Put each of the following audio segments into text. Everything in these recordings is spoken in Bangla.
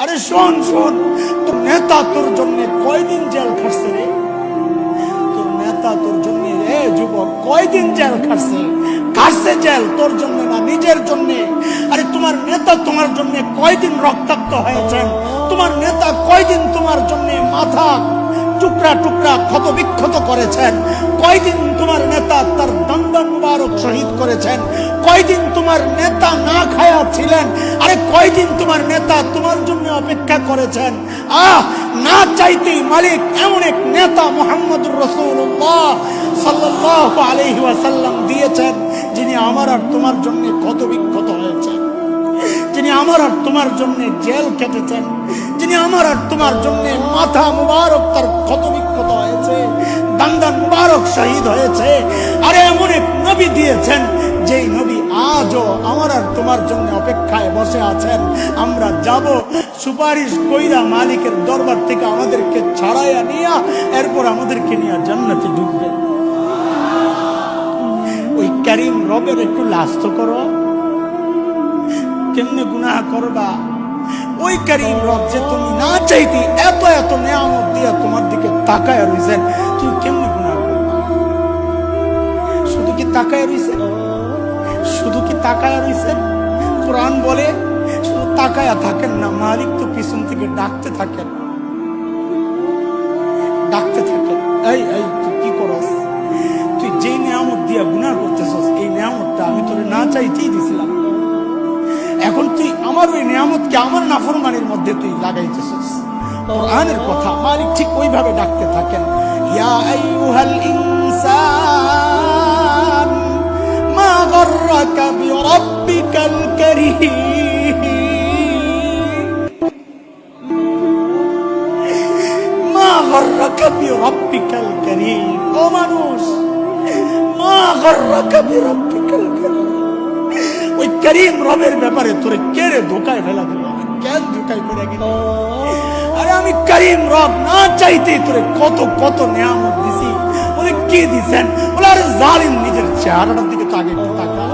আরে শোন শোন, তোর নেতা তোর জন্য কয়দিন জেল খাটছে রে? তোর নেতা তোর জন্য রে যুবক কয়দিন জেল খাটছে? খাটছে জেল তোর জন্য না, নিজের জন্য। আরে তোমার নেতা তোমার জন্য কয়দিন রক্তাক্ত হয়েছেন? তোমার নেতা কয়দিন তোমার জন্য মাথা টুকরা টুকরা ক্ষত বিক্ষত করেছেন? কয়দিন তোমার নেতা তার দন্দন মুবারক শহীদ করেছেন? কয়দিন তোমার নেতা না খায়া ছিলেন? আরে কয়দিন তোমার নেতা তোমার জন্য অপেক্ষা করেছেন? না চাইতেই মালিক এমন এক নেতা মুহাম্মদুর রাসূলুল্লাহ সাল্লাল্লাহু আলাইহি ওয়াসাল্লাম দিয়েছেন, যিনি আমার আর তোমার জন্য ক্ষত বিক্ষত হয়েছেন, যিনি আমার আর তোমার জন্য জেল কেটেছেন, যিনি আমার আর তোমার জন্য মাথা মুবারক তার ক্ষত বিক্ষত হয়েছে, দান্দান মুবারক শহীদ হয়েছে। আরে এমন এক নবী দিয়েছেন, যেই নবী আজও আমার আর তোমার জন্য অপেক্ষায় বসে আছেন। আমরা যাব সুপারিশ কইরা মালিকের দরবার থেকে আমাদেরকে ছাড়াইয়া নিয়া এরপর আমাদেরকে নিয়ে জান্নাতে ঢুকবে। ওই কারীম রবের একটু লাস্ত করো। কেমনে গুনাহ করবা? ওই কারীম রব যে তুমি না চাইতে এত এত নিয়ামত দিয়া তোমার দিকে তাকায় রইছেন, তুই কেমনে গুনাহ করবা? শুধু কি তাকায় রইছেন? শুধু কি তাকায় রইছেন? কোরআন বলে শুধু তাকায়া থাকেন না, মালিক তো পিছন থেকে ডাকতে থাকেন, ডাকতে থাকেন। এই এই তুই কি করস? তুই যেই নিয়ামত দিয়া গুনাহ করতেছস, এই নিয়ামতটা আমি তোরে না চাইতেই দিছিলাম। এখন তুই আমার ওই নিয়ামতকে আমার নাফরমানির মধ্যে তুই লাগাইতেছিস। কোরআনের কথা, মালিক ঠিক ওইভাবে ডাকতে থাকেন, ইয়া আইয়ুহাল ইনসান মা গাররাকা বিরাব্বিকাল কারীম, মা গাররাকা বিরাব্বিকাল কারীম। ও মানুষ, মা গাররাকা বিরাব্বিকাল কারীম, ওই কারীম রবের ব্যাপারে তোরে কেড়ে ধোকায় ফেলা দিল, কেন ধোকায় করে গেল? আরে আমি কারীম রব না চাইতে তোরে কত কত নিয়ামত দিছি। বলে কি দিছেন? বলে আরে জালিম, নিজের চেহারাটার দিকে তো আগে একটু তাকা।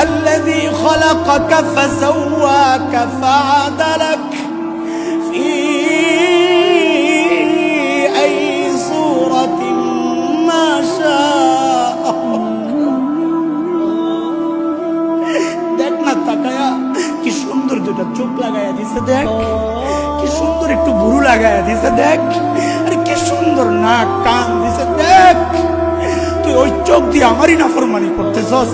আল্লাযী খালাকাকা ফাসাওয়াকা ফাআদালাক ফি আই সূরাতিন মা শাআ। দেখ না তাকায়া, কি সুন্দর দুটা চোখ লাগায়া দিছে, দেখ কি সুন্দর একটু ভুরু লাগায়া দিছে, দেখ আরে কি সুন্দর নাক কান দিছে, দেখ। তুই ওই চোখ দিয়ে আমারই নাফরমানি করতেছস।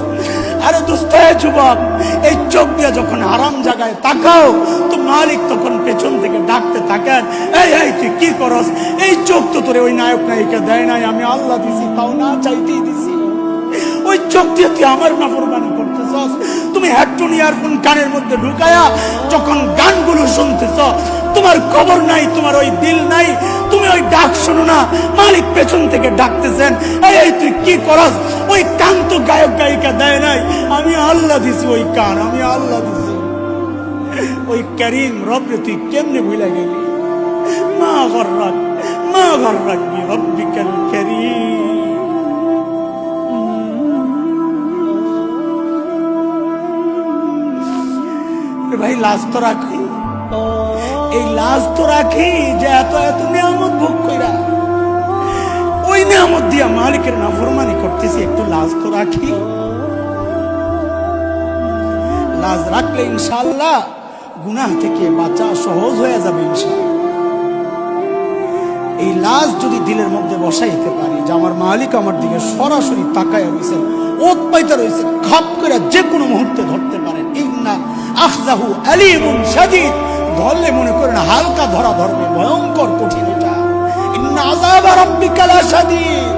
আরে দোস্ত যুবক, এই চোখ দিয়ে যখন হারাম জায়গায় তাকাও তো মালিক তখন পেছন থেকে ডাকতে থাকেন, এই এই তুই কি করস? এই চোখ তো তোরে ওই নায়ক নায়িকা দেয় নাই, আমি আল্লাহ দিছি, তাও না চাইতেই দিছি। ওই চোখ দিয়ে তুই আমার নাফরমানি করতেছস। তুমি হেডফোন ইয়ারফোন কানের মধ্যে ঢুকায়া যখন গানগুলো শুনতেছ, তোমার খবর নাই, তোমার ওই দিল নাই, তুমি ওই ডাক শোনো না, মালিক পেছন থেকে ডাকতেছেন, এই এই তুই কি করস? ওই কান তো গায়ক গায়িকা দেয় নাই, আমি আল্লাহ দিছি ওই কান, আমি আল্লাহ দিছি। ওই কারীম রব তুই কেমনে ভুলে গেলি? মা গাররাক বিরাব্বিকাল কারীম। ভাই লাজ তো রাখি, এই লাজ তো রাখি যে এত এত নিয়ামত ভোগ কইরা ওই নিয়ামত দিয়া মালিকের নাফরমানি করতেছি, একটু লাজ তো রাখি। লাজ রাখলে ইনশাআল্লাহ গুনাহ থেকে বাঁচা সহজ হয়ে যাবে ইনশাআল্লাহ। এই লাজ যদি দিলের মধ্যে বসাইতে পারি যে আমার মালিক আমার দিকে সরাসরি তাকায় রয়েছেন, ওত পাইতে রয়েছেন, খাপ করে যে কোনো মুহূর্তে ধরতে পারেন। ইন্না আখযাহু আলীমুন শাদীদ, ধরলে মনে করেন হালকা ধরা ধরবে, ভয়ঙ্কর কঠিন এটা। ইন্না আযাবা রাব্বিকা লাশাদীদ,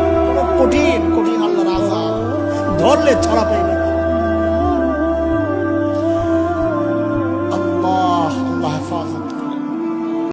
কঠিন কঠিন আল্লাহর আযাব, ধরলে ছাড়া পাই